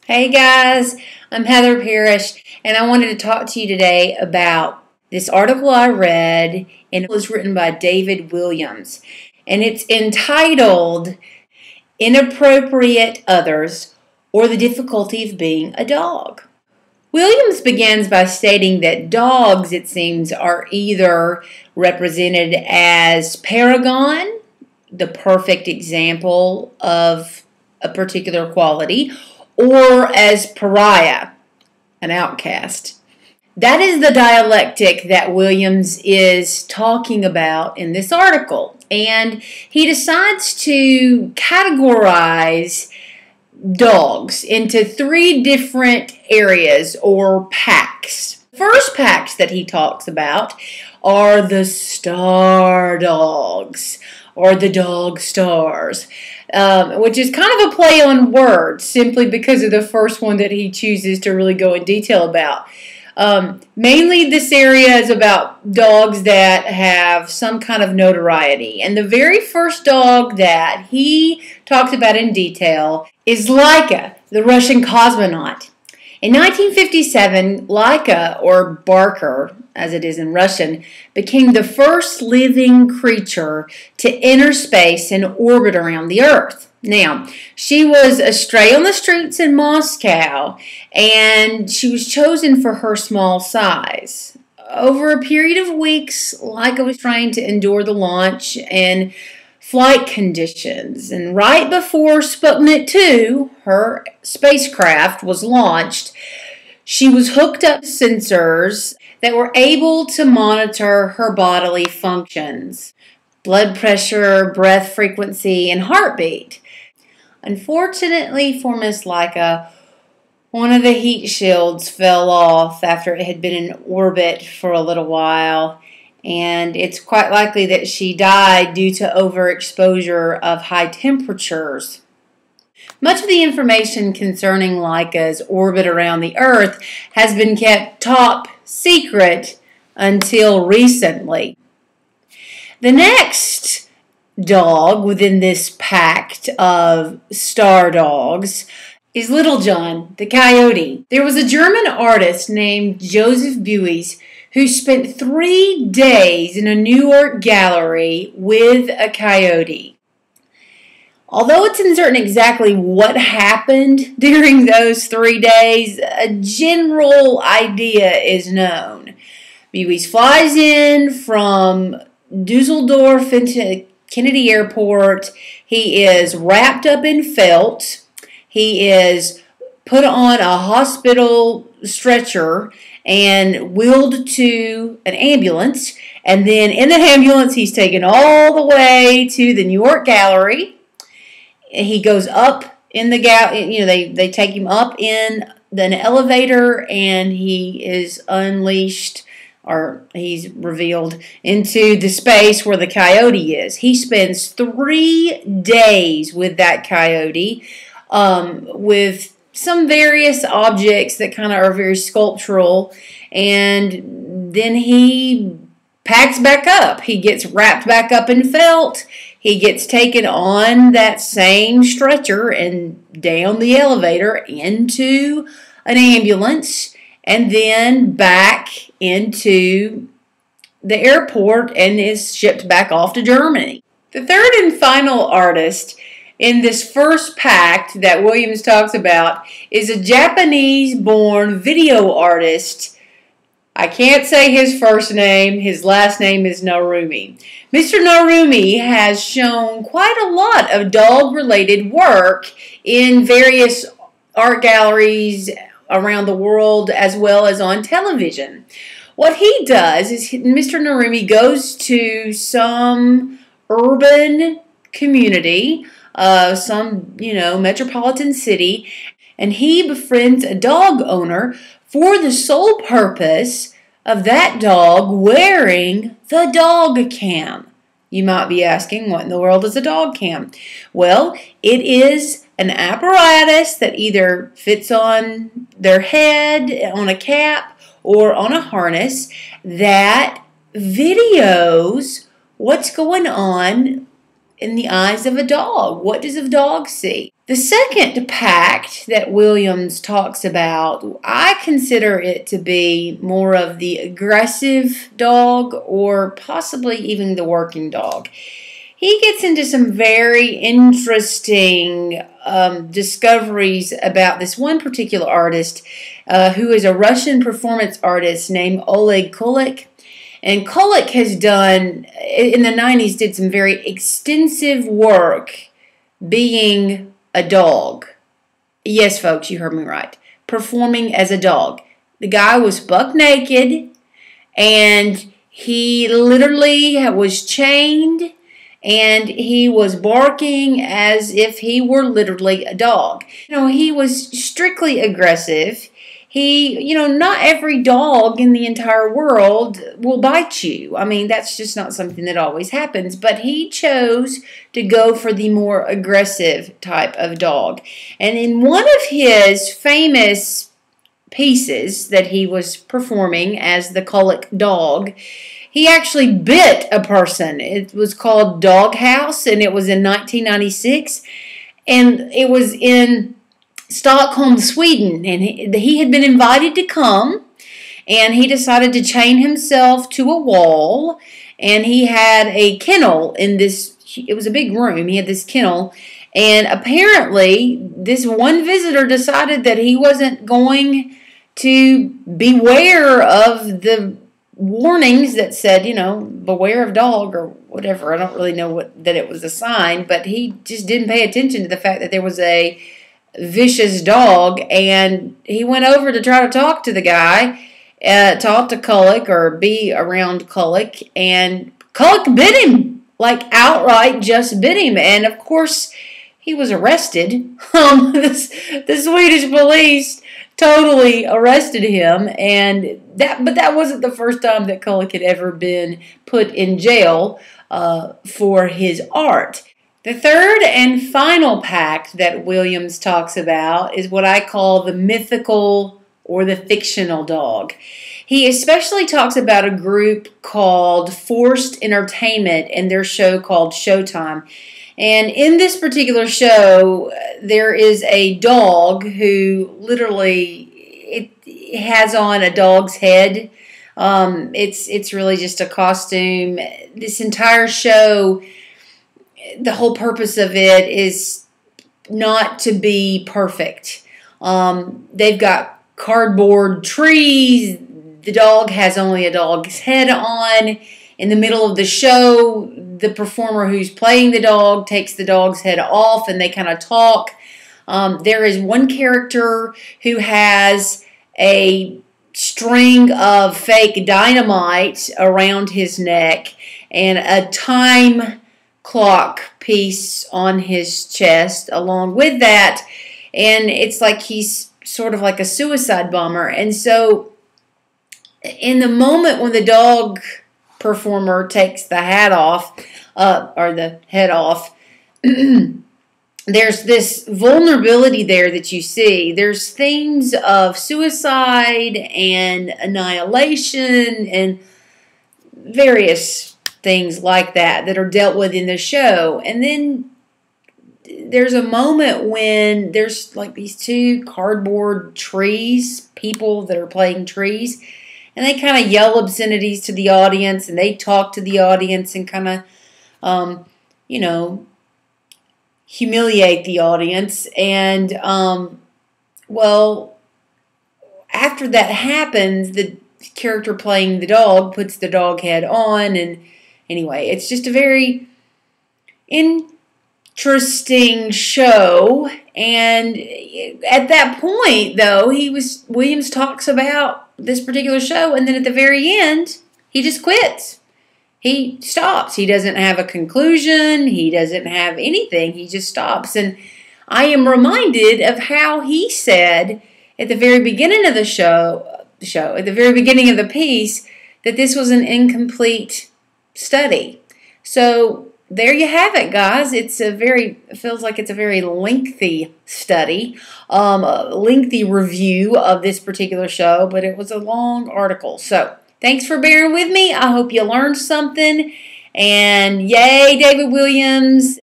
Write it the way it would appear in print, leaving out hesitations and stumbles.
Hey guys, I'm Heather Parrish, and I wanted to talk to you today about this article I read, and it was written by David Williams, and it's entitled Inappropriate Others or the Difficulty of Being a Dog. Williams begins by stating that dogs, it seems, are either represented as paragon, the perfect example of a particular quality, or as pariah, an outcast. That is the dialectic that Williams is talking about in this article. And he decides to categorize dogs into three different areas or packs. The first packs that he talks about are the star dogs, or the dog stars, which is kind of a play on words simply because of the first one that he chooses to really go in detail about. Mainly this area is about dogs that have some kind of notoriety. And the very first dog that he talks about in detail is Laika, the Russian cosmonaut. In 1957, Laika, or Barker, as it is in Russian, became the first living creature to enter space and orbit around the Earth. Now, she was a stray on the streets in Moscow, and she was chosen for her small size. Over a period of weeks, Laika was trying to endure the launch and flight conditions, and right before Sputnik 2, her spacecraft, was launched, she was hooked up to sensors that were able to monitor her bodily functions: blood pressure, breath frequency, and heartbeat. Unfortunately for Miss Laika, one of the heat shields fell off after it had been in orbit for a little while, and it's quite likely that she died due to overexposure of high temperatures. Much of the information concerning Laika's orbit around the Earth has been kept top secret until recently. The next dog within this pack of star dogs is Little John, the coyote. There was a German artist named Joseph Beuys who spent 3 days in a New York gallery with a coyote. Although it's uncertain exactly what happened during those 3 days, a general idea is known. Beuys flies in from Dusseldorf into Kennedy Airport. He is wrapped up in felt. He is put on a hospital stretcher and wheeled to an ambulance. And then in the ambulance, he's taken all the way to the New York Gallery. He goes up in the they take him up in an elevator, and he is unleashed, or he's revealed into the space where the coyote is. He spends 3 days with that coyote, with some various objects that kind of are very sculptural, and then he packs back up. He gets wrapped back up in felt. He gets taken on that same stretcher and down the elevator into an ambulance, and then back into the airport, and is shipped back off to Germany. The third and final artist in this first pact that Williams talks about is a Japanese-born video artist. I can't say his first name. His last name is Narumi. Mr. Narumi has shown quite a lot of dog-related work in various art galleries around the world, as well as on television. What he does is Mr. Narumi goes to some urban community, some metropolitan city, and he befriends a dog owner for the sole purpose of that dog wearing the dog cam. You might be asking, what in the world is a dog cam? Well, it is an apparatus that either fits on their head, on a cap, or on a harness that videos what's going on in the eyes of a dog. What does a dog see? The second pact that Williams talks about, I consider it to be more of the aggressive dog or possibly even the working dog. He gets into some very interesting discoveries about this one particular artist who is a Russian performance artist named Oleg Kulik. And Kulik has done, in the 90s, did some very extensive work being a dog. Yes, folks, you heard me right. Performing as a dog. The guy was buck naked, and he literally was chained, and he was barking as if he were literally a dog. He was strictly aggressive. Not every dog in the entire world will bite you. I mean, that's just not something that always happens. But he chose to go for the more aggressive type of dog. And in one of his famous pieces that he was performing as the Kulik dog, he actually bit a person. It was called Doghouse, and it was in 1996. And it was in Stockholm, Sweden, and he had been invited to come, and he decided to chain himself to a wall, and he had a kennel in this, it was a big room, he had this kennel, and apparently this one visitor decided that he wasn't going to beware of the warnings that said, beware of dog or whatever. I don't really know that it was a sign, but he just didn't pay attention to the fact that there was a vicious dog, and he went over to try to talk to the guy, talk to Kulik or be around Kulik, and Kulik bit him, like outright just bit him, and of course he was arrested. The Swedish police totally arrested him, but that wasn't the first time that Kulik had ever been put in jail for his art. The third and final pact that Williams talks about is what I call the mythical or the fictional dog. He especially talks about a group called Forced Entertainment and their show called Showtime. And in this particular show, there is a dog who literally it has on a dog's head. It's really just a costume. This entire show, the whole purpose of it is not to be perfect. They've got cardboard trees. The dog has only a dog's head on. In the middle of the show, the performer who's playing the dog takes the dog's head off, and they kind of talk. There is one character who has a string of fake dynamite around his neck and a time clock piece on his chest along with that, and it's like he's sort of like a suicide bomber. And so in the moment when the dog performer takes the hat off or the head off, there's this vulnerability there that you see. There's themes of suicide and annihilation and various things like that are dealt with in the show. And then there's a moment when there's like these two cardboard trees, people that are playing trees, and they kind of yell obscenities to the audience, and they talk to the audience and kind of, humiliate the audience. And, after that happens, the character playing the dog puts the dog head on, and anyway, it's just a very interesting show. And at that point, though, Williams talks about this particular show, and then at the very end, he just quits. He stops. He doesn't have a conclusion. He doesn't have anything. He just stops. And I am reminded of how he said at the very beginning of the show, at the very beginning of the piece, that this was an incomplete study. So there you have it, guys. It feels like it's a very lengthy study, a lengthy review of this particular show, but it was a long article. So thanks for bearing with me. I hope you learned something. And yay, David Williams.